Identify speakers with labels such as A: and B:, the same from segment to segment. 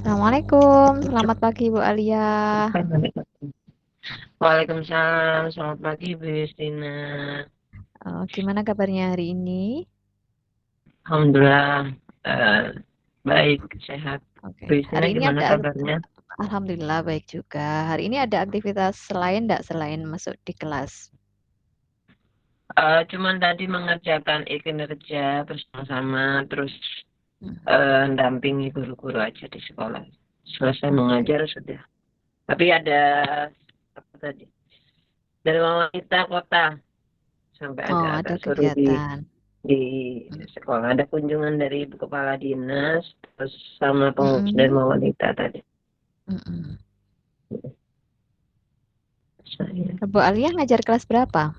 A: Assalamualaikum, selamat pagi Bu Alia.
B: Waalaikumsalam, selamat pagi Bu Justina.
A: Gimana kabarnya hari ini?
B: Alhamdulillah baik, sehat.
A: Oke,
B: Bu Justina
A: hari ini
B: gimana
A: ada,
B: kabarnya?
A: Alhamdulillah baik juga. Hari ini ada aktivitas lain enggak selain masuk di kelas?
B: Cuman tadi mengerjakan e-kinerja bersama-sama, terus
A: Hmm,
B: dampingi guru-guru aja di sekolah. Selesai
A: Oke.
B: mengajar sudah. Tapi ada apa tadi? Dari wanita kota sampai
A: Oh,
B: agak-agak
A: ada
B: seru
A: kegiatan.
B: di
A: Hmm,
B: sekolah. Ada kunjungan dari Ibu Kepala Dinas, terus sama pengurus
A: mm-mm,
B: Dharma Wanita tadi.
A: mm-mm.
B: Saya.
A: Bu Alia ngajar kelas berapa?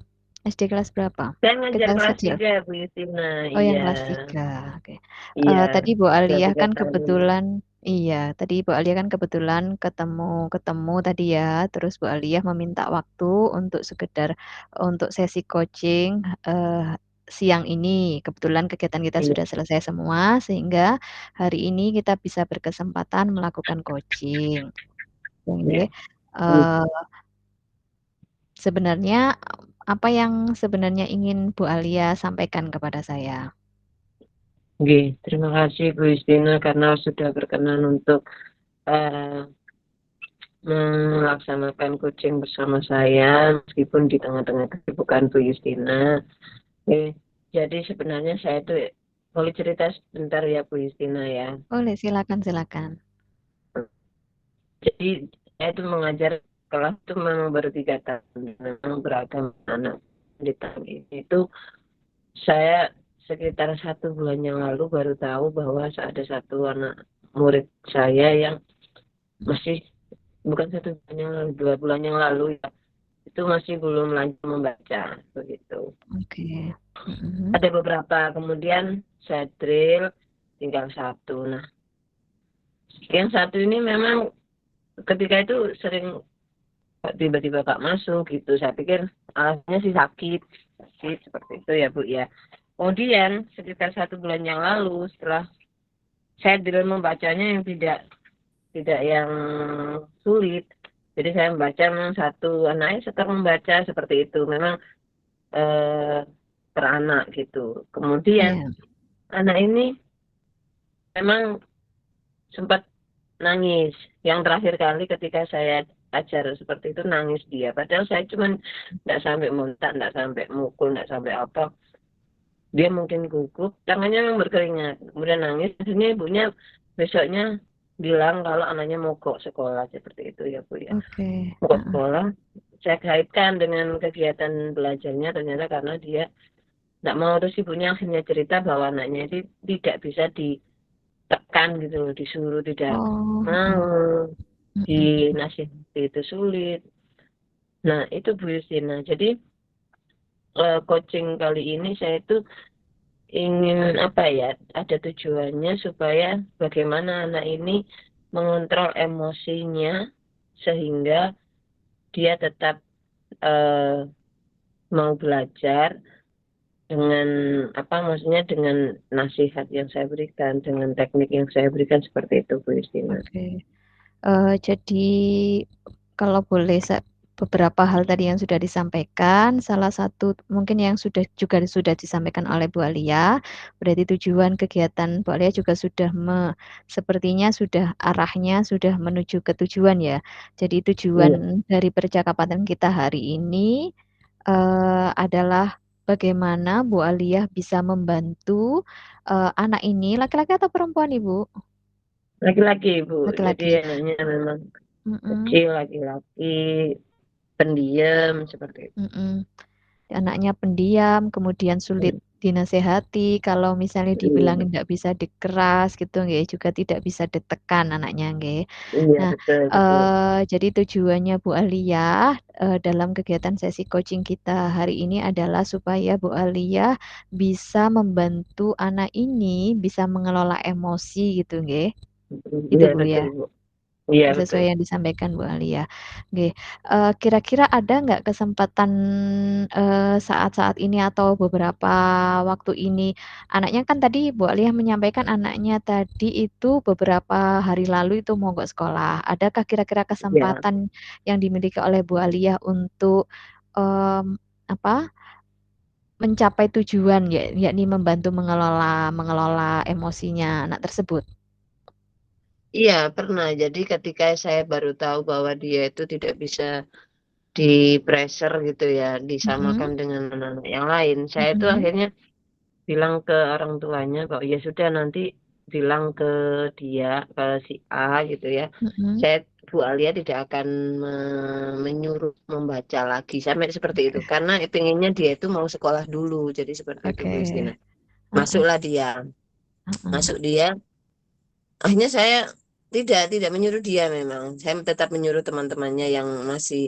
A: SD kelas berapa?
B: Saya ngajar
A: Kelas
B: kelas
A: kecil.
B: 3 Bu Justina,
A: Oh, yang
B: iya.
A: kelas 3. Oke.
B: Iya,
A: Tadi Bu
B: sudah
A: Alia
B: 3
A: kan
B: tahun.
A: kebetulan, iya, tadi Bu Alia kan kebetulan ketemu tadi ya. Terus Bu Alia meminta waktu untuk sekedar untuk sesi coaching siang ini. Kebetulan kegiatan kita
B: Iya,
A: sudah selesai semua, sehingga hari ini kita bisa berkesempatan melakukan coaching. Oke.
B: iya. Hmm.
A: Eh, Sebenarnya apa yang sebenarnya ingin Bu Alia sampaikan kepada saya?
B: Oke, terima kasih Bu Justina karena sudah berkenan untuk eh, melaksanakan coaching bersama saya meskipun di tengah-tengah kesibukan Bu Justina. Oke, jadi sebenarnya saya tuh boleh cerita sebentar ya Bu Justina ya.
A: Boleh, silakan, silakan.
B: Jadi saya itu mengajar kelas itu memang baru 3 tahun, memang beragam anak di tahun ini itu saya sekitar 1 bulan yang lalu baru tahu bahwa ada satu anak murid saya yang masih bukan 1 bulan yang lalu, 2 bulan yang lalu ya, itu masih belum lanjut membaca begitu.
A: Oke. Mm-mm.
B: Ada beberapa kemudian saya drill tinggal satu. Nah, yang satu ini memang ketika itu sering tiba-tiba Kak masuk gitu. Saya pikir alasannya sih sakit seperti itu ya Bu ya. Kemudian sekitar 1 bulan yang lalu setelah saya dulu membacanya yang tidak yang sulit. Jadi saya membaca memang satu anaknya setelah membaca seperti itu memang eh, per anak gitu. Kemudian
A: Iya.
B: anak ini memang sempat nangis. Yang terakhir kali ketika saya ajar seperti itu nangis dia. Padahal saya cuma tidak sampai muntah, tidak sampai mukul, tidak sampai apa. Dia mungkin gugup, tangannya memang berkeringat. Kemudian nangis. Akhirnya ibunya besoknya bilang kalau anaknya mogok sekolah seperti itu ya Bu ya.
A: Oke.
B: Mogok
A: Heeh.
B: sekolah. Saya kaitkan dengan kegiatan belajarnya ternyata karena dia tidak mau, terus ibunya akhirnya cerita bahwa anaknya itu tidak bisa ditekan gitu loh, disuruh tidak
A: Oh.
B: mau,
A: Heeh. Mm-mm.
B: dinasihati itu sulit. Nah, itu Bu Justina. Jadi coaching kali ini saya itu ingin apa ya, ada tujuannya supaya bagaimana anak ini mengontrol emosinya sehingga dia tetap eh, mau belajar dengan apa maksudnya dengan nasihat yang saya berikan, dengan teknik yang saya berikan seperti itu Bu Justina.
A: Oke. Jadi kalau boleh beberapa hal tadi yang sudah disampaikan, salah satu mungkin yang sudah disampaikan oleh Bu Alia, berarti tujuan kegiatan Bu Alia juga sudah sepertinya sudah arahnya sudah menuju ke tujuan ya. Jadi tujuan
B: Iya,
A: dari percakapan kita hari ini adalah bagaimana Bu Aliyah bisa membantu anak ini, laki-laki atau perempuan Ibu?
B: laki-laki Bu. Jadi
A: Laki-laki.
B: anaknya memang
A: Mm-mm,
B: kecil, laki-laki, pendiam seperti itu.
A: mm-mm. Anaknya pendiam, kemudian sulit dinasehati. Kalau misalnya
B: Iya,
A: dibilangin nggak bisa dikeras gitu, nggih, juga tidak bisa ditekan anaknya, nggih.
B: iya
A: Nah,
B: betul betul.
A: jadi tujuannya Bu Aliyah dalam kegiatan sesi coaching kita hari ini adalah supaya Bu Aliyah bisa membantu anak ini bisa mengelola emosi gitu, nggih. Itu
B: Iya
A: Bu ya.
B: betul Bu. Iya,
A: sesuai
B: betul.
A: yang disampaikan Bu Alia. Oke, kira-kira ada nggak kesempatan, saat-saat ini atau beberapa waktu ini, anaknya kan tadi Bu Alia menyampaikan anaknya tadi itu beberapa hari lalu itu mogok sekolah. Adakah kira-kira
B: Iya.
A: kesempatan yang dimiliki oleh Bu Alia untuk, apa, mencapai tujuan yakni membantu mengelola mengelola emosinya anak tersebut?
B: Iya, pernah. Jadi ketika saya baru tahu bahwa dia itu tidak bisa di pressure gitu ya,
A: Mhm,
B: disamakan dengan anak-anak yang lain, saya itu
A: mhm,
B: akhirnya bilang ke orang tuanya bahwa ya sudah nanti bilang ke dia, ke si A gitu ya.
A: mhm.
B: Saya Bu Alia tidak akan menyuruh membaca lagi sampai seperti itu
A: Oke,
B: karena pengennya dia itu mau sekolah dulu. Jadi seperti itu
A: oke.
B: Bu Justina.
A: Heeh,
B: Masuklah dia.
A: heeh.
B: Masuk dia. Akhirnya saya tidak menyuruh dia memang. Saya tetap menyuruh teman-temannya yang masih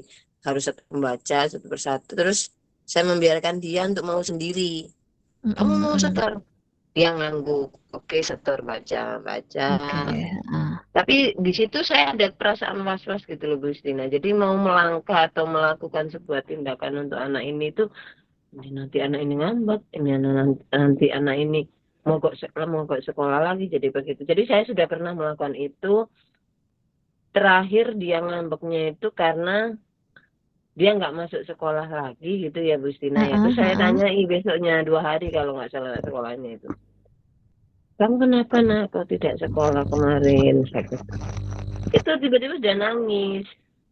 B: harus membaca satu persatu. Terus saya membiarkan dia untuk mau sendiri. Kamu
A: Mhm,
B: mau
A: mhm.
B: setor? Dia ngangguk. Oke, setor baca, baca.
A: Oke, heeh.
B: Tapi di situ saya ada perasaan was-was gitu loh, Bu Justina. Jadi mau melangkah atau melakukan sebuah tindakan untuk anak ini tuh, ini nanti anak ini ngambek, ini nanti anak ini mogok sekolah lagi jadi begitu. Jadi saya sudah pernah melakukan itu. Terakhir dia ngambeknya itu karena dia nggak masuk sekolah lagi gitu ya Bu Justina ya.
A: Heeh,
B: Terus saya
A: heeh.
B: tanyai besoknya 2 hari kalau nggak salah sekolahnya itu. Kamu kenapa nak kau tidak sekolah kemarin? Itu tiba-tiba sudah nangis.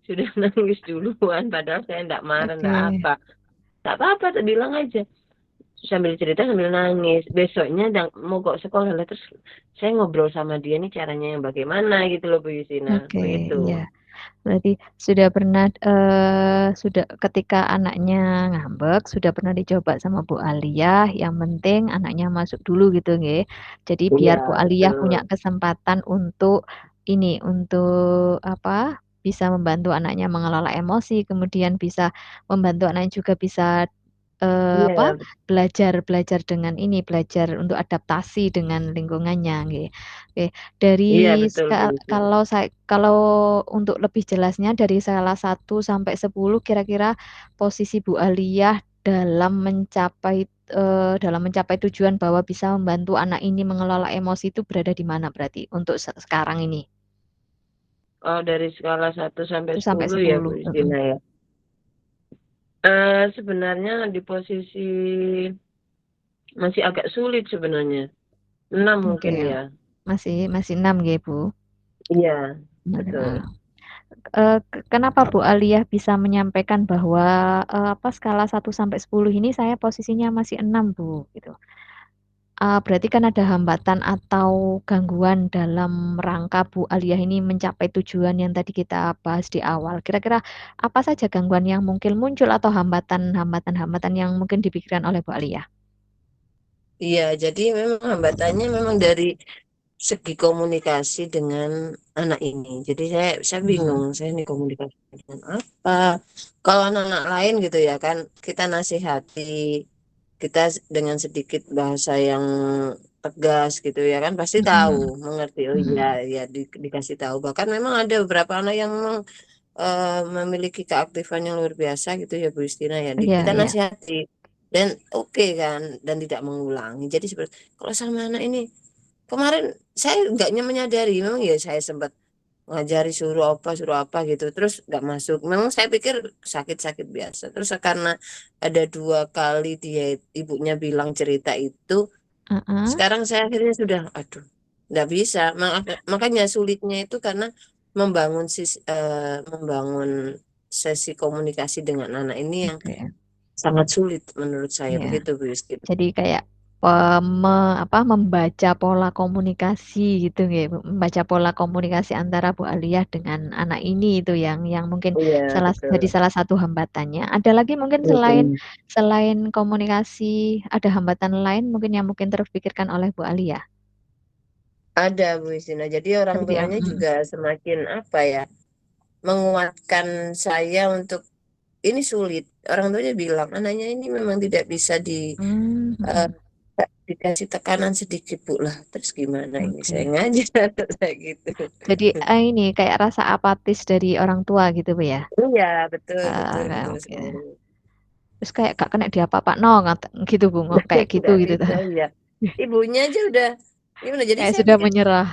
B: Sudah nangis duluan. Padahal saya enggak marah,
A: Oke,
B: enggak apa. Tak apa-apa, tak bilang aja. Sambil cerita sambil nangis. Besoknya mogok sekolah. Lah, terus saya ngobrol sama dia nih caranya yang bagaimana gitu loh Bu Yusina.
A: oke,
B: Begitu.
A: iya. Berarti sudah pernah, sudah ketika anaknya ngambek, sudah pernah dicoba sama Bu Aliyah, yang penting anaknya masuk dulu gitu nggih. Jadi
B: Iya,
A: biar Bu Aliyah punya
B: betul.
A: kesempatan untuk ini, untuk apa, bisa membantu anaknya mengelola emosi, kemudian bisa membantu anaknya juga bisa apa,
B: Iya,
A: belajar belajar dengan ini, belajar untuk adaptasi dengan lingkungannya nggih. Oke, dari
B: iya betul Bu Yusina.
A: kalau untuk lebih jelasnya dari skala 1 sampai 10 kira-kira posisi Bu Aliyah dalam mencapai tujuan bahwa bisa membantu anak ini mengelola emosi itu berada di mana berarti untuk sekarang ini?
B: Oh, dari skala 1 sampai
A: 1 sampai
B: 10 ya Bu
A: 10, mhm.
B: Yusina ya. Sebenarnya di posisi masih agak sulit sebenarnya. 6
A: Oke,
B: mungkin ya.
A: masih masih 6 nggih, Bu?
B: Iya, betul.
A: Heeh. Kenapa Bu Aliyah bisa menyampaikan bahwa apa skala 1 sampai 10 ini saya posisinya masih 6 Bu gitu. Berarti kan ada hambatan atau gangguan dalam rangka Bu Aliyah ini mencapai tujuan yang tadi kita bahas di awal. Kira-kira apa saja gangguan yang mungkin muncul atau hambatan yang mungkin dipikirkan oleh Bu Aliyah?
B: Iya, jadi memang hambatannya memang dari segi komunikasi dengan anak ini. Jadi saya
A: Hmm.
B: bingung, saya ini komunikasi dengan apa? Kalau anak-anak lain gitu ya kan, kita nasihati, kita dengan sedikit bahasa yang tegas gitu ya kan, pasti tahu,
A: Mm-mm.
B: mengerti. Oh iya,
A: Mm-mm.
B: ya dikasih tahu. Bahkan memang ada beberapa anak yang memang memiliki keaktifan yang luar biasa gitu ya Bu Justina ya.
A: Iya,
B: Kita
A: iya.
B: nasihati dan oke kan dan tidak mengulangi. Jadi seperti kalau sama anak ini kemarin saya nggaknya menyadari memang ya saya sempat ngajari suruh apa gitu terus nggak masuk. Memang saya pikir sakit-sakit biasa. Terus karena ada 2 kali dia ibunya bilang cerita itu,
A: Heeh.
B: sekarang saya akhirnya sudah aduh nggak bisa. Makanya sulitnya itu karena membangun sesi komunikasi dengan anak ini yang
A: Oke.
B: sangat sulit menurut saya
A: Iya.
B: begitu Bu Yusti.
A: Jadi kayak membaca pola komunikasi gitu nggih, Bu. Membaca pola komunikasi antara Bu Aliyah dengan anak ini itu yang mungkin
B: Iya
A: jadi
B: betul.
A: salah satu hambatannya. Ada lagi mungkin selain
B: Mm-mm.
A: selain komunikasi, ada hambatan lain mungkin yang mungkin terpikirkan oleh Bu Aliyah?
B: Ada Bu Istina. Jadi orang
A: Seperti yang
B: tuanya juga semakin apa ya menguatkan saya untuk ini sulit. Orang tuanya bilang anaknya ini memang tidak bisa
A: mmm, mhm.
B: dikasih tekanan sedikit Bu lah, terus gimana ini saya
A: Oke.
B: ngajar kayak gitu.
A: Jadi ini kayak rasa apatis dari orang tua gitu Bu ya.
B: Iya, betul, betul,
A: Kayak
B: betul
A: mungkin.
B: sekali.
A: Terus kayak gak kena diapa-apa no gitu Bu, kayak gitu
B: Nggak
A: gitu.
B: bisa ya. Ibunya aja udah gimana? Jadi
A: Kayak
B: saya
A: sudah
B: pikir,
A: menyerah.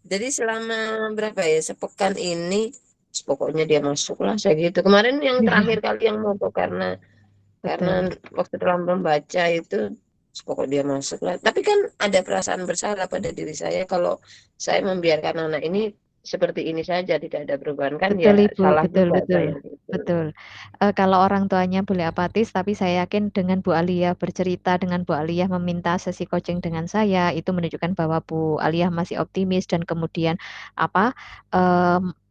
B: jadi selama berapa ya, sepekan ini, pokoknya dia masuk lah saya gitu. Kemarin yang terakhir kali yang mogok karena
A: Betul.
B: waktu dalam membaca itu, pokoknya dia masuk lah. Tapi kan ada perasaan bersalah pada diri saya kalau saya membiarkan anak ini seperti ini saja tidak ada perubahan, kan
A: Betul
B: ya
A: Ibu,
B: salah
A: betul
B: juga
A: betul.
B: saya gitu.
A: Betul. Kalau orang tuanya boleh apatis, tapi saya yakin dengan Bu Alia bercerita, dengan Bu Alia meminta sesi coaching dengan saya, itu menunjukkan bahwa Bu Alia masih optimis dan kemudian apa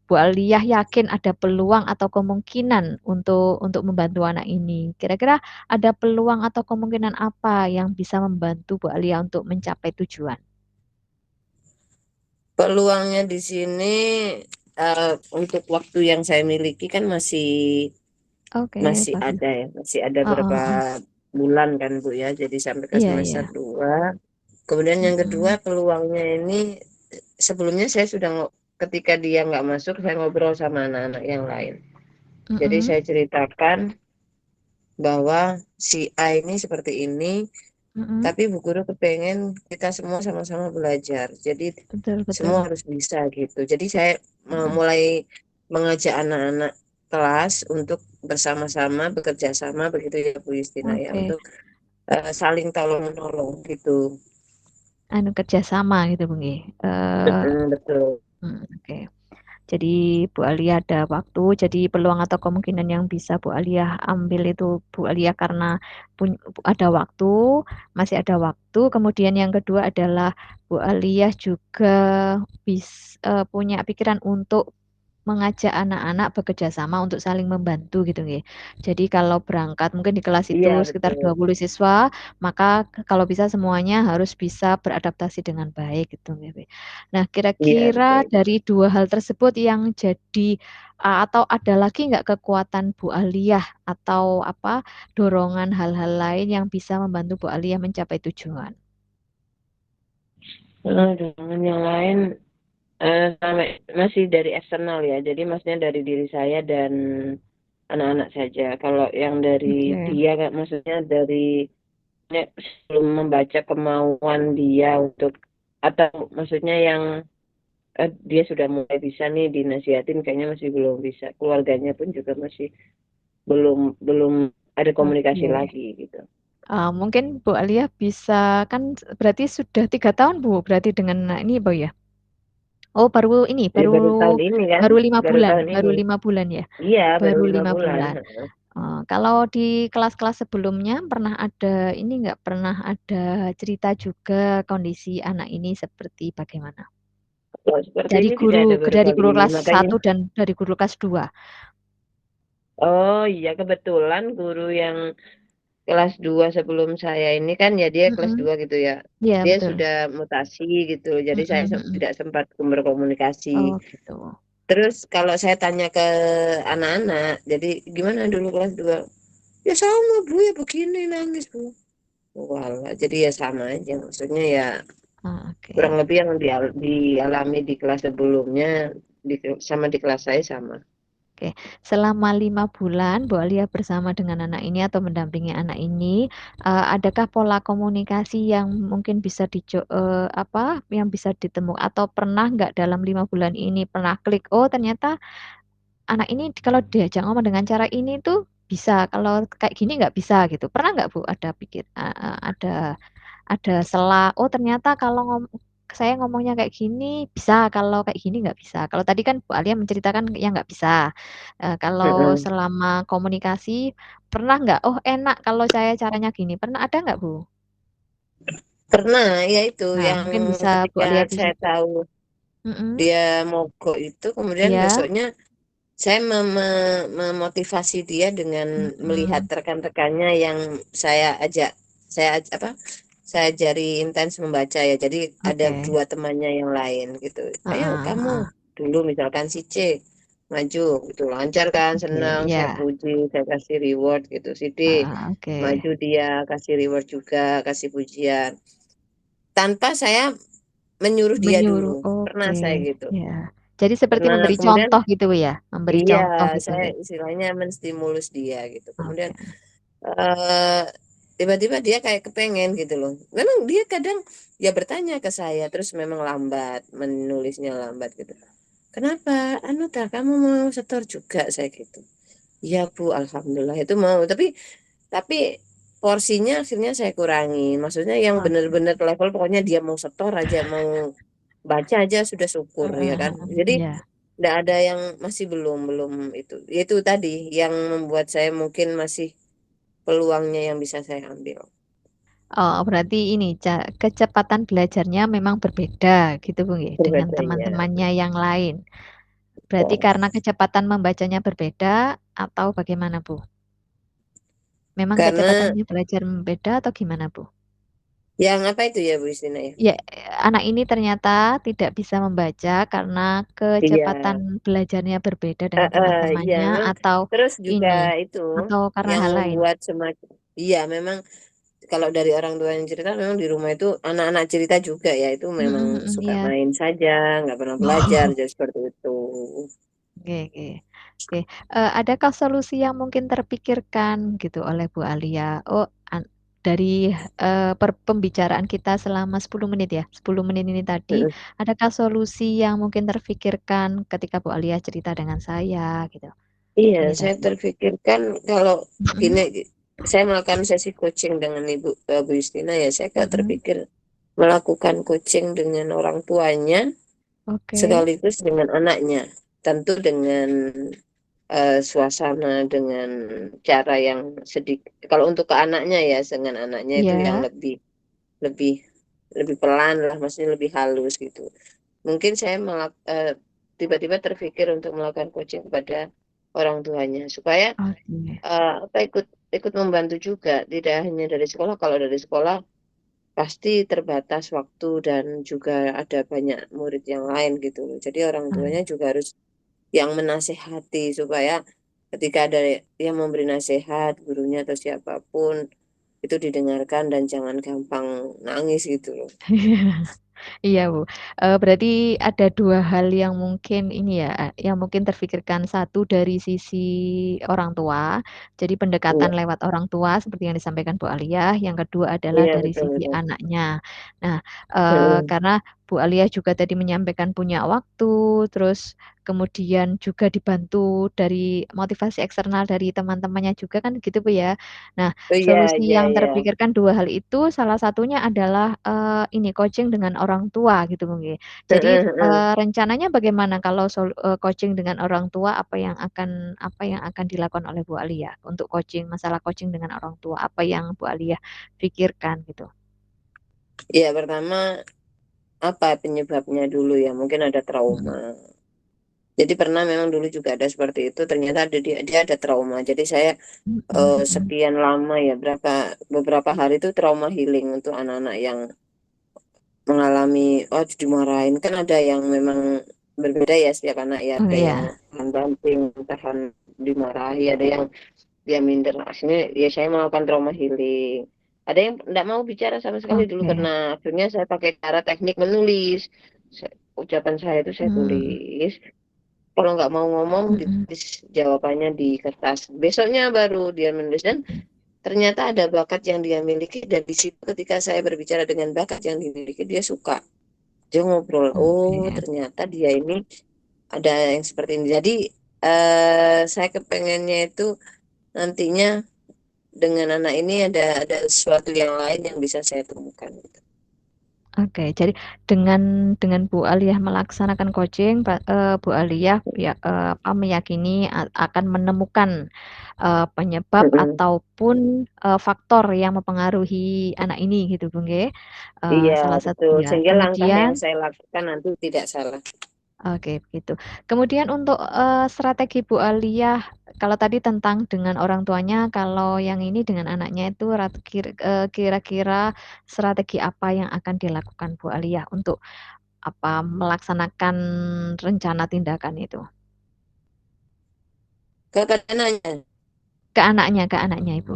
A: Bu Alia yakin ada peluang atau kemungkinan untuk membantu anak ini. Kira-kira ada peluang atau kemungkinan apa yang bisa membantu Bu Alia untuk mencapai tujuan?
B: Peluangnya di sini, untuk waktu yang saya miliki kan masih
A: Oke,
B: masih
A: bagus.
B: ada ya, masih ada
A: Oh,
B: beberapa
A: oh, oh.
B: bulan kan Bu ya, jadi sampai ke
A: Iya,
B: semester
A: iya.
B: 2. Kemudian yang kedua,
A: Mm-mm.
B: peluangnya ini sebelumnya saya sudah ketika dia nggak masuk, saya ngobrol sama anak-anak yang lain. Jadi
A: Mm-mm.
B: saya ceritakan bahwa si A ini seperti ini,
A: Mm-mm.
B: tapi Bu Guru kepengen kita semua sama-sama belajar. Jadi
A: Betul,
B: semua
A: betul.
B: harus bisa gitu. Jadi saya
A: Mm-mm.
B: mulai mengajak anak-anak kelas untuk bersama-sama bekerja sama begitu ya Bu Justina ya,
A: Oke,
B: untuk saling tolong menolong gitu.
A: anu kerjasama gitu Bung Gi.
B: Betul.
A: Oke. Jadi Bu Alia ada waktu, jadi peluang atau kemungkinan yang bisa Bu Alia ambil itu Bu Alia karena ada waktu, masih ada waktu. Kemudian yang kedua adalah Bu Alia juga punya pikiran untuk mengajak anak-anak bekerja sama untuk saling membantu gitu nggih. Jadi kalau berangkat mungkin di kelas itu
B: Iya
A: sekitar
B: betul.
A: 20 siswa, maka kalau bisa semuanya harus bisa beradaptasi dengan baik gitu nggih. Nah,
B: Iya
A: kira-kira
B: betul.
A: dari dua hal tersebut yang jadi atau ada lagi nggak kekuatan Bu Aliyah atau apa dorongan hal-hal lain yang bisa membantu Bu Aliyah mencapai tujuan?
B: Dengan yang lain, masih dari eksternal ya. Jadi maksudnya dari diri saya dan anak-anak saja. Kalau yang dari
A: Oke,
B: dia, maksudnya dari sebelum membaca kemauan dia untuk, atau maksudnya yang dia sudah mulai bisa nih dinasihatin, kayaknya masih belum bisa. Keluarganya pun juga masih belum belum ada komunikasi
A: oke.
B: lagi gitu.
A: Mungkin Bu Alia bisa kan berarti sudah 3 tahun Bu berarti dengan ini Bu ya. Oh baru ini
B: Jadi
A: baru
B: baru tahun ini kan,
A: baru lima
B: baru
A: bulan
B: tahun
A: baru
B: ini.
A: 5 bulan ya.
B: Iya, baru
A: Baru
B: lima
A: lima
B: bulan.
A: bulan. Kalau di kelas-kelas sebelumnya pernah ada ini nggak pernah ada cerita juga kondisi anak ini seperti bagaimana?
B: Kalau seperti
A: Dari
B: ini tidak
A: guru
B: ada baru
A: dari
B: kali
A: guru
B: ini.
A: kelas
B: Makanya,
A: satu dan dari guru kelas 2.
B: oh iya, kebetulan guru yang kelas 2 sebelum saya ini kan ya dia kelas
A: Mm-mm.
B: 2 gitu ya.
A: Iya
B: Dia
A: betul.
B: sudah mutasi gitu. Jadi saya
A: Mm-mm, mm-mm.
B: tidak sempat berkomunikasi.
A: Oh gitu.
B: Terus kalau saya tanya ke anak-anak, jadi gimana dulu kelas 2? Ya sama Bu, ya begini nangis Bu. Walah, jadi ya sama aja. Maksudnya ya kurang
A: Oke.
B: lebih yang dialami di kelas sebelumnya sama di kelas saya sama.
A: Oke, selama 5 bulan Bu Alia bersama dengan anak ini atau mendampingi anak ini, adakah pola komunikasi yang mungkin bisa apa yang bisa ditemukan atau pernah nggak dalam 5 bulan ini pernah klik, oh ternyata anak ini kalau diajak ngomong dengan cara ini tuh bisa, kalau kayak gini nggak bisa gitu. Pernah nggak Bu ada ada celah, oh ternyata kalau saya ngomongnya kayak gini bisa, kalau kayak gini nggak bisa. Kalau tadi kan Bu Alia menceritakan yang nggak bisa. Kalau
B: Mm-mm.
A: selama komunikasi pernah nggak? Oh enak kalau saya caranya gini. Pernah ada nggak Bu?
B: Pernah, ya itu
A: Nah
B: yang
A: mungkin bisa Bu
B: ketika
A: Alia bisa.
B: saya tahu
A: Mm-mm.
B: dia mogok itu, kemudian
A: Ya.
B: besoknya saya memotivasi dia dengan melihat
A: Mm-mm.
B: rekan-rekannya yang saya ajak, apa? Saya ajari intens membaca ya. Jadi ada
A: Oke.
B: dua temannya yang lain gitu.
A: Ah,
B: Ayo
A: ah,
B: kamu
A: ah.
B: dulu misalkan si C. maju gitu, lancar kan,
A: Oke,
B: senang, saya
A: ya.
B: puji, saya kasih reward gitu. Sidi,
A: Oke.
B: maju dia, kasih reward juga, kasih pujian. Tanpa saya menyuruh dia
A: Menyuruh,
B: dulu. Pernah
A: oke,
B: saya gitu.
A: ya. Jadi seperti
B: Pernah,
A: memberi
B: kemudian
A: contoh gitu ya? Memberi
B: iya,
A: contoh gitu
B: saya
A: ya?
B: istilahnya menstimulus dia gitu. Kemudian
A: Oke.
B: eh tiba-tiba dia kayak kepengen gitu loh. Memang dia kadang ya bertanya ke saya, terus memang lambat, menulisnya lambat gitu. Kenapa? Anu tak kamu mau setor juga saya gitu. Iya Bu, alhamdulillah itu mau. Tapi porsinya akhirnya saya kurangi. Maksudnya yang
A: Oke.
B: benar-benar level pokoknya dia mau setor aja, mau baca aja sudah syukur ya kan. Jadi
A: Iya.
B: tidak ada yang masih belum belum itu. Itu tadi yang membuat saya mungkin masih peluangnya yang bisa saya ambil.
A: Oh, berarti ini kecepatan belajarnya memang berbeda gitu, Bung, ya, dengan
B: Berbeda ya.
A: teman-temannya yang lain. Berarti karena kecepatan membacanya berbeda atau bagaimana, Bu? Memang
B: Karena
A: kecepatannya belajar berbeda atau gimana, Bu?
B: yang apa itu ya Bu Istina ya?
A: Ya, anak ini ternyata tidak bisa membaca karena kecepatan
B: Iya.
A: belajarnya berbeda dengan
B: Iya
A: teman-temannya
B: memang.
A: atau
B: Terus juga
A: ini
B: itu
A: atau karena
B: yang
A: hal lain.
B: membuat semacam iya memang kalau dari orang tua yang cerita memang di rumah itu anak-anak cerita juga ya itu memang suka
A: Iya.
B: main saja nggak pernah belajar jadi seperti itu.
A: Oke, oke. Oke, adakah solusi yang mungkin terpikirkan gitu oleh Bu Alia? Oh, dari pembicaraan kita selama 10 menit ya, 10 menit ini tadi,
B: Mm-mm.
A: adakah solusi yang mungkin terpikirkan ketika Bu Alia cerita dengan saya gitu,
B: Iya
A: ini
B: saya
A: tadi?
B: terpikirkan kalau
A: Mhm,
B: gini saya melakukan sesi coaching dengan Bu Justina ya saya kayak
A: mhm.
B: terpikir melakukan coaching dengan orang tuanya
A: Oke.
B: sekaligus dengan anaknya tentu dengan suasana dengan cara yang sedikit kalau untuk ke anaknya ya dengan anaknya itu yang
A: Iya.
B: lebih lebih pelan lah maksudnya lebih halus gitu mungkin saya tiba-tiba terpikir untuk melakukan coaching kepada orang tuanya supaya
A: Oke.
B: apa ikut membantu juga tidak hanya dari sekolah kalau dari sekolah pasti terbatas waktu dan juga ada banyak murid yang lain gitu loh. Jadi orang tuanya juga harus yang menasehati supaya ketika ada yang memberi nasihat, gurunya atau siapapun itu didengarkan dan jangan gampang nangis gitu loh.
A: Iya, Bu. Berarti ada 2 hal yang mungkin ini ya, yang mungkin terfikirkan. Satu dari sisi orang tua, jadi pendekatan
B: Iya,
A: lewat orang tua seperti yang disampaikan Bu Alia, yang kedua adalah
B: iya
A: dari
B: betul
A: sisi
B: betul.
A: anaknya. Nah,
B: Mm-mm.
A: karena Bu Alia juga tadi menyampaikan punya waktu, terus kemudian juga dibantu dari motivasi eksternal dari teman-temannya juga kan gitu, Bu, ya. Nah,
B: Oh iya
A: solusi
B: iya
A: yang
B: iya.
A: terpikirkan 2 hal itu salah satunya adalah, ini coaching dengan orang tua gitu mungkin. Jadi,
B: Heeh, heeh.
A: rencananya bagaimana kalau coaching dengan orang tua apa yang akan dilakukan oleh Bu Alia untuk masalah coaching dengan orang tua, apa yang Bu Alia pikirkan gitu?
B: Iya pertama apa penyebabnya dulu ya mungkin ada trauma.
A: Mhm,
B: Jadi pernah memang dulu juga ada seperti itu ternyata dia ada trauma. Jadi saya
A: mhm, mhm.
B: sekian lama ya beberapa hari itu trauma healing untuk anak-anak yang mengalami oh dimarahin kan ada yang memang berbeda ya setiap anak ya
A: Oh
B: ada yang
A: ya,
B: tahan banting tahan dimarahi ada yang dia minder akhirnya ya saya melakukan trauma healing ada yang tidak mau bicara sama sekali dulu
A: oke.
B: karena akhirnya saya pakai cara teknik menulis ucapan saya itu saya
A: Mmm,
B: tulis kalau nggak mau ngomong
A: mhm,
B: ditulis jawabannya di kertas besoknya baru dia menulis dan
A: mhm.
B: ternyata ada bakat yang dia miliki dan di situ ketika saya berbicara dengan bakat yang dimiliki dia suka dia ngobrol oh
A: Oke.
B: ternyata dia ini ada yang seperti ini jadi saya kepengennya itu nantinya dengan anak ini ada sesuatu yang lain yang bisa saya temukan gitu.
A: Oke, jadi dengan Bu Aliyah melaksanakan coaching, Bu Aliyah ya, meyakini akan menemukan, penyebab
B: Mm-mm.
A: ataupun, faktor yang mempengaruhi anak ini gitu, Bung, nggih,
B: Iya
A: salah satu
B: betul
A: ya.
B: sehingga langkah yang
A: Kemudian
B: saya lakukan nanti tidak salah.
A: oke, begitu. Kemudian untuk, strategi Bu Aliyah, kalau tadi tentang dengan orang tuanya, kalau yang ini dengan anaknya itu kira-kira strategi apa yang akan dilakukan Bu Aliyah untuk, melaksanakan rencana tindakan itu?
B: Ke anaknya.
A: Ke anaknya Ibu.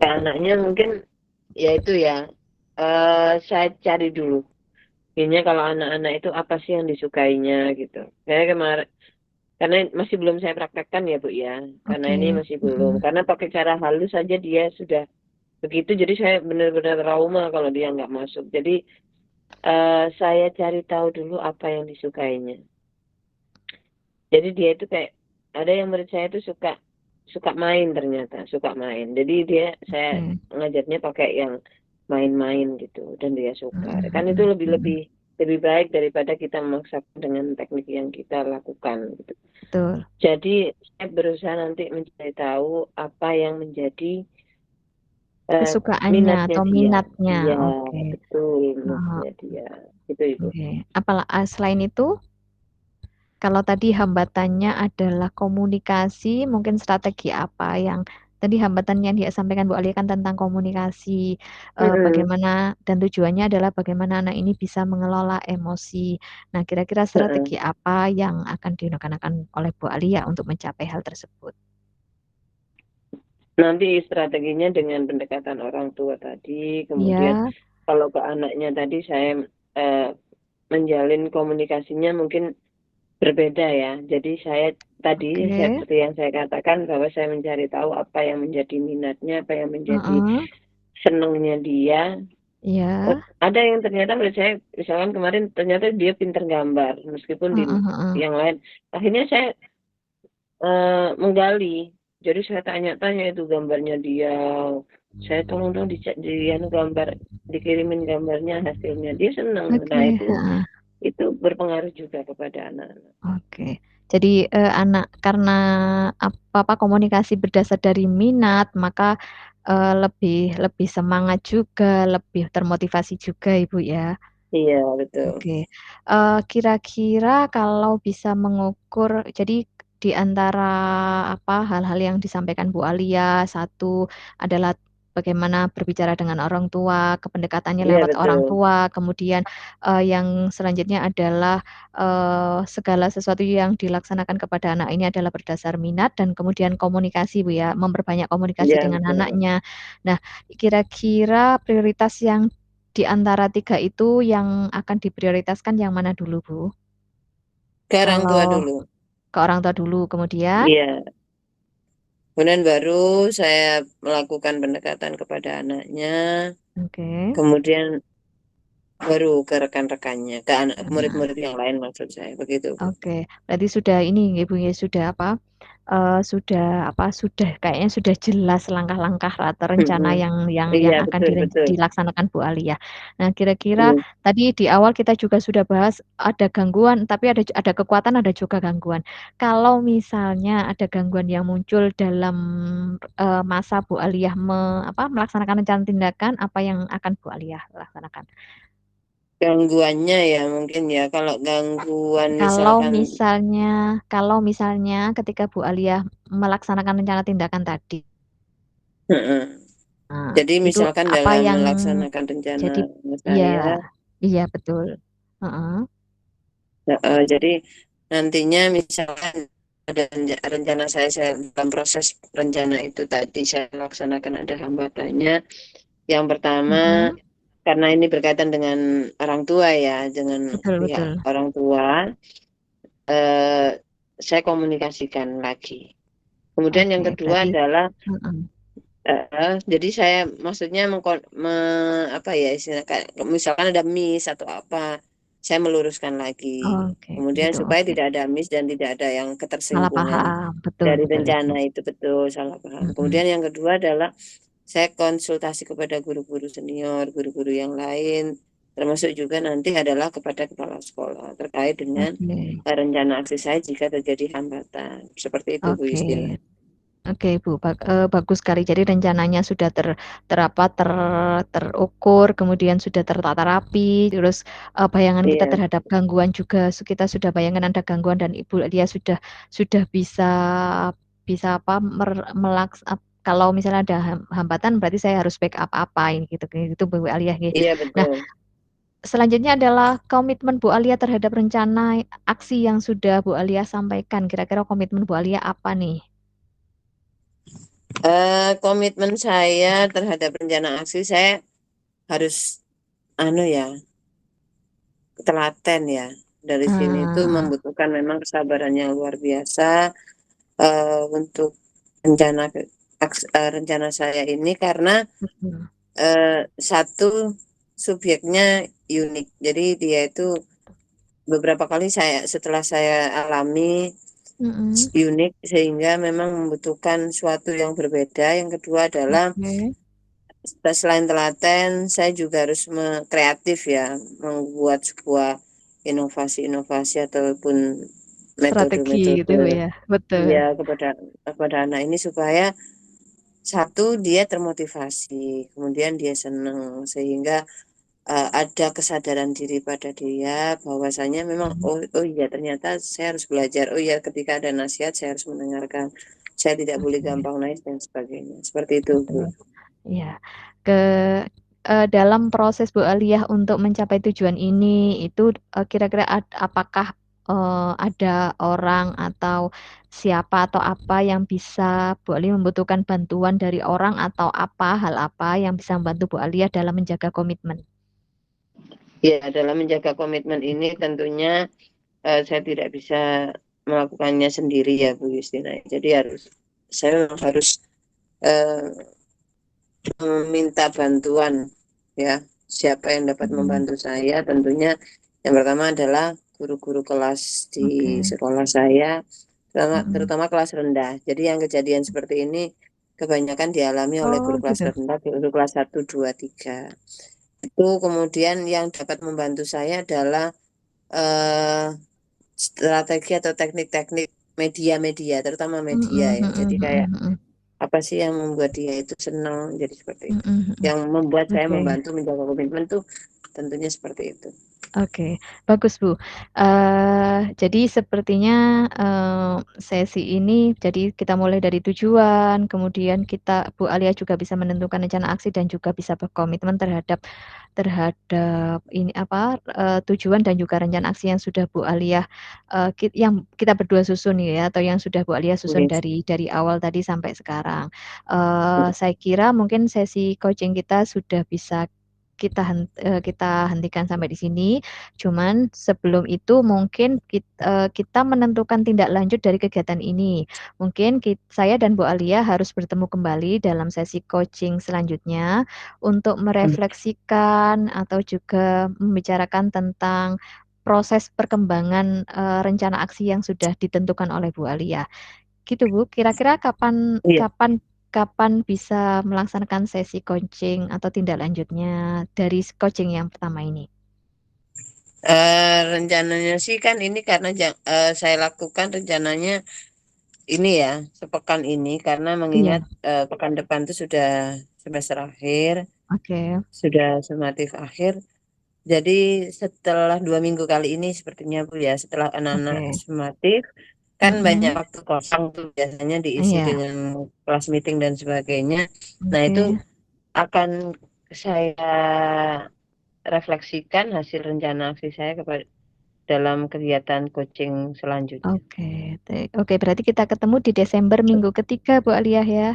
B: Ke anaknya mungkin ya itu ya. Saya cari dulu. Kayaknya kalau anak-anak itu apa sih yang disukainya gitu. Saya kemarin karena masih belum saya praktekkan ya Bu ya. Karena ini
A: Oke.
B: masih belum. Karena pakai cara halus saja dia sudah begitu. Jadi saya benar-benar trauma kalau dia nggak masuk. Jadi saya cari tahu dulu apa yang disukainya. Jadi dia itu kayak ada yang menurut saya itu suka suka main ternyata, suka main. Jadi saya
A: Oke.
B: ngajarnya pakai yang main-main gitu dan dia suka. Kan itu lebih lebih
A: Mm.
B: lebih baik daripada kita memaksakan dengan teknik yang kita lakukan gitu.
A: Betul.
B: Jadi saya berusaha nanti mencari tahu apa yang menjadi eh,
A: Kesukaannya
B: minatnya
A: atau
B: dia.
A: minatnya.
B: Iya,
A: Oke.
B: betul
A: Heeh,
B: minatnya dia. Gitu Ibu.
A: oke. Selain itu, kalau tadi hambatannya adalah komunikasi, mungkin strategi apa yang tadi hambatan yang dia sampaikan Bu Ali kan tentang komunikasi,
B: Mm-mm.
A: bagaimana dan tujuannya adalah bagaimana anak ini bisa mengelola emosi. Nah, kira-kira strategi
B: Mm-mm.
A: apa yang akan digunakan oleh Bu Ali ya untuk mencapai hal tersebut?
B: Nanti strateginya dengan pendekatan orang tua tadi, kemudian
A: Ya,
B: kalau ke anaknya tadi saya eh, menjalin komunikasinya mungkin berbeda ya. Jadi
A: oke.
B: seperti yang saya katakan bahwa saya mencari tahu apa yang menjadi minatnya, apa yang menjadi
A: Heeh,
B: senangnya dia. Oh,
A: ya,
B: ada yang ternyata menurut saya, misalkan kemarin ternyata dia pintar gambar, meskipun di
A: heeh, heeh.
B: yang lain. Akhirnya saya menggali. Jadi saya tanya-tanya itu gambarnya dia. Saya tolong dong di anu gambar dikirimin gambarnya hasilnya. Dia senang. Nah
A: Oke, heeh.
B: itu berpengaruh juga kepada anak-anak.
A: Oke. Jadi anak karena apa komunikasi berdasar dari minat, maka lebih lebih semangat juga, lebih termotivasi juga Ibu ya.
B: Iya betul.
A: Oke. Kira-kira kalau bisa mengukur, jadi di antara apa hal-hal yang disampaikan Bu Alia, satu adalah bagaimana berbicara dengan orang tua, kependekatannya
B: Iya
A: lewat orang
B: betul.
A: tua, kemudian yang selanjutnya adalah segala sesuatu yang dilaksanakan kepada anak ini adalah berdasar minat dan kemudian komunikasi Bu ya, memperbanyak komunikasi
B: Iya
A: dengan
B: betul.
A: anaknya. Nah, kira-kira prioritas yang di antara tiga itu yang akan diprioritaskan yang mana dulu, Bu?
B: Ke orang tua
A: Kalau
B: dulu.
A: ke orang tua dulu, kemudian,
B: Iya. Kemudian baru saya melakukan pendekatan kepada anaknya.
A: oke,
B: Kemudian baru ke rekan-rekannya, ke anak
A: nah,
B: murid-murid yang lain maksud saya. Begitu, Bu.
A: oke, berarti sudah ini, Ibu ya, sudah apa? Sudah apa? Sudah kayaknya sudah jelas langkah-langkah atau rencana
B: Mm-mm.
A: yang
B: Iya
A: akan
B: betul betul.
A: dilaksanakan Bu Ali ya. Nah, kira-kira
B: Hmm.
A: tadi di awal kita juga sudah bahas ada gangguan, tapi ada kekuatan, ada juga gangguan. Kalau misalnya ada gangguan yang muncul dalam masa Bu Aliyah melaksanakan rencana tindakan, apa yang akan Bu Aliyah laksanakan?
B: Gangguannya ya mungkin ya kalau gangguan
A: Kalau
B: misalkan
A: misalnya, kalau misalnya ketika Bu Aliyah melaksanakan rencana tindakan tadi,
B: heeh.
A: nah,
B: Jadi
A: itu
B: misalkan
A: apa
B: dalam
A: yang
B: melaksanakan rencana
A: jadi, iya,
B: saya
A: iya betul. Heeh,
B: jadi nantinya misalkan ada rencana saya dalam proses rencana itu tadi saya laksanakan ada hambatannya. Yang pertama
A: mm-mm,
B: karena ini berkaitan dengan orang tua ya dengan
A: betul
B: pihak
A: betul.
B: orang tua eh, saya komunikasikan lagi. Kemudian yang
A: Oke,
B: kedua
A: berarti,
B: adalah
A: heeh.
B: jadi saya maksudnya apa ya istilah kayak misalkan ada miss atau apa, saya meluruskan lagi.
A: Oke,
B: Kemudian
A: begitu.
B: supaya
A: Oke,
B: tidak ada miss dan tidak ada yang
A: salah
B: ketersinggungan
A: paham, betul
B: dari
A: betul itu.
B: rencana itu betul salah paham.
A: Mm-mm.
B: Kemudian yang kedua adalah saya konsultasi kepada guru-guru senior, guru-guru yang lain, termasuk juga nanti adalah kepada kepala sekolah terkait dengan
A: Oke,
B: rencana aksi saya jika terjadi hambatan. Seperti itu Bu
A: oke.
B: Justina.
A: Oke, Bu, bagus sekali. Jadi rencananya sudah terukur, kemudian sudah tertata rapi, terus bayangan kita
B: Iya,
A: terhadap gangguan juga kita sudah bayangkan ada gangguan dan Ibu dia sudah bisa bisa apa kalau misalnya ada hambatan berarti saya harus backup apa ini gitu gitu Bu Alia.
B: iya
A: Nah,
B: betul.
A: selanjutnya adalah komitmen Bu Alia terhadap rencana aksi yang sudah Bu Alia sampaikan. Kira-kira komitmen Bu Alia apa nih?
B: Komitmen saya terhadap rencana aksi saya harus anu ya telaten ya. Dari sini itu
A: Ah,
B: membutuhkan memang kesabaran yang luar biasa untuk rencana rencana saya ini karena
A: betul.
B: satu subjeknya unik. Jadi dia itu beberapa kali setelah saya alami
A: Mm-mm.
B: unik sehingga memang membutuhkan suatu yang berbeda. Yang kedua adalah
A: Oke.
B: selain telaten, saya juga harus kreatif ya, membuat sebuah inovasi-inovasi ataupun
A: Strategi gitu
B: metode-metode
A: Bu ya. Betul.
B: ya kepada anak ini supaya satu dia termotivasi, kemudian dia senang sehingga ada kesadaran diri pada dia bahwasanya memang
A: Hmm.
B: oh iya ternyata saya harus belajar, oh iya ketika ada nasihat saya harus mendengarkan, saya tidak boleh
A: Oke,
B: gampang naik dan sebagainya seperti itu Bu.
A: betul. Ya, ke dalam proses Bu Aliyah untuk mencapai tujuan ini itu kira-kira apakah ada orang atau siapa atau apa yang bisa Bu Aliyah membutuhkan bantuan dari orang atau apa hal apa yang bisa membantu Bu Aliyah dalam menjaga komitmen?
B: Ya, dalam menjaga komitmen ini tentunya saya tidak bisa melakukannya sendiri ya Bu Justina. Jadi saya memang harus eh, meminta bantuan ya. Siapa yang dapat
A: Hmm,
B: membantu saya? Tentunya yang pertama adalah guru-guru kelas di
A: oke.
B: sekolah saya,
A: Mm-mm.
B: terutama kelas rendah. Jadi yang kejadian seperti ini kebanyakan dialami oleh
A: Oh
B: guru kelas
A: gitu.
B: rendah, guru kelas 1, 2, 3. Itu kemudian yang dapat membantu saya adalah eh, strategi atau teknik-teknik media-media, terutama media
A: Mm-mm,
B: ya.
A: mm-mm,
B: Jadi kayak
A: mm-mm,
B: apa sih yang membuat dia itu senang, jadi seperti itu.
A: mm-mm, mm-mm.
B: Yang membuat saya
A: Oke.
B: membantu menjaga komitmen tuh tentunya seperti itu.
A: Oke, bagus Bu. Jadi sepertinya sesi ini, jadi kita mulai dari tujuan, kemudian kita Bu Alia juga bisa menentukan rencana aksi dan juga bisa berkomitmen terhadap terhadap ini apa tujuan dan juga rencana aksi yang sudah Bu Alia yang kita berdua susun ya atau yang sudah Bu Alia susun
B: Yes.
A: dari awal tadi sampai sekarang. Saya kira mungkin sesi coaching kita sudah bisa kita hentikan sampai di sini. Cuman sebelum itu mungkin kita menentukan tindak lanjut dari kegiatan ini. Mungkin saya dan Bu Alia harus bertemu kembali dalam sesi coaching selanjutnya untuk merefleksikan atau juga membicarakan tentang proses perkembangan rencana aksi yang sudah ditentukan oleh Bu Alia. Gitu Bu, kira-kira kapan
B: Iya.
A: kapan kapan bisa melaksanakan sesi coaching atau tindak lanjutnya dari coaching yang pertama ini?
B: Rencananya sih kan ini karena saya lakukan rencananya ini ya sepekan ini karena mengingat
A: Iya,
B: pekan depan itu sudah semester akhir,
A: oke,
B: sudah sumatif akhir. Jadi setelah 2 minggu kali ini sepertinya Bu ya, setelah anak-anak
A: oke.
B: sumatif, kan banyak
A: Mm-mm.
B: waktu kosong tuh biasanya diisi
A: Iya,
B: dengan kelas meeting dan sebagainya. Nah itu
A: oke,
B: akan saya refleksikan hasil rencana aksi saya kepada dalam kegiatan coaching selanjutnya.
A: oke. Oke, berarti kita ketemu di Desember minggu ketiga, Bu Aliyah ya.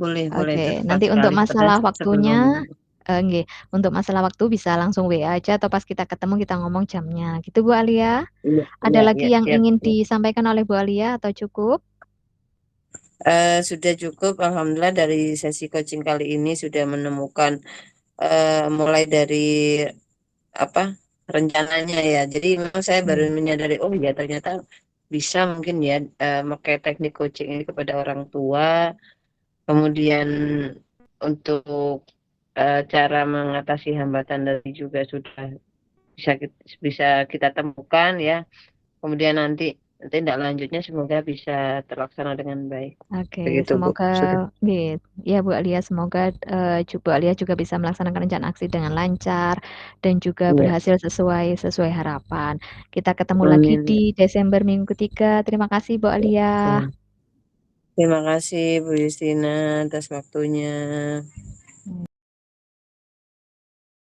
B: Boleh, boleh
A: Oke,
B: itu tepat
A: nanti untuk
B: sekali.
A: masalah waktunya,
B: Sebelum
A: nggih, untuk masalah waktu bisa langsung WA aja atau pas kita ketemu kita ngomong jamnya. Gitu Bu Alia.
B: iya,
A: Ada
B: iya,
A: lagi
B: iya,
A: yang
B: siap.
A: ingin disampaikan oleh Bu Alia atau cukup?
B: Sudah cukup, Alhamdulillah dari sesi coaching kali ini sudah menemukan mulai dari apa rencananya ya. Jadi memang saya baru
A: Hmm.
B: menyadari, oh ya ternyata bisa mungkin ya pakai teknik coaching ini kepada orang tua. Kemudian untuk cara mengatasi hambatan tadi juga sudah bisa kita temukan ya. Kemudian nanti tindak lanjutnya semoga bisa terlaksana dengan baik.
A: Oke,
B: Begitu Bu.
A: semoga
B: Sudah.
A: nggih, ya Bu Alia, semoga Bu Alia juga bisa melaksanakan rencana aksi dengan lancar dan juga
B: Iya.
A: berhasil sesuai sesuai harapan. Kita ketemu lagi di
B: Amin.
A: Desember minggu ketiga. Terima kasih Bu Alia.
B: Ya. Terima kasih Bu Justina atas waktunya.